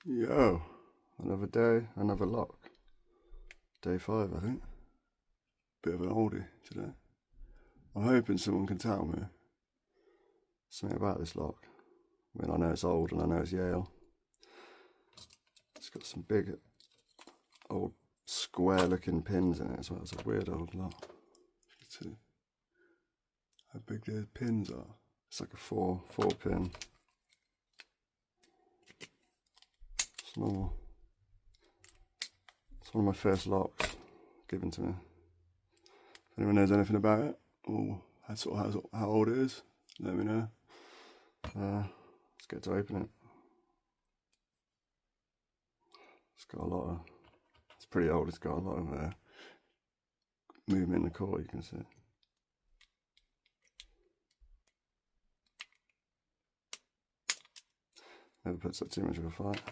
Yo, another day, another lock. Day 5, I think. Bit of an oldie today. I'm hoping someone can tell me something about this lock. I mean, I know it's old and I know it's Yale. It's got some big, old, square-looking pins in it as well. It's a weird old lock. You can see how big those pins are. It's like a four pin. It's normal. It's one of my first locks given to me. If anyone knows anything about it, or how old it is, let me know. Let's get to open it. It's got a lot of, it's pretty old, it's got a lot of movement in the core, you can see. Never puts up too much of a fight.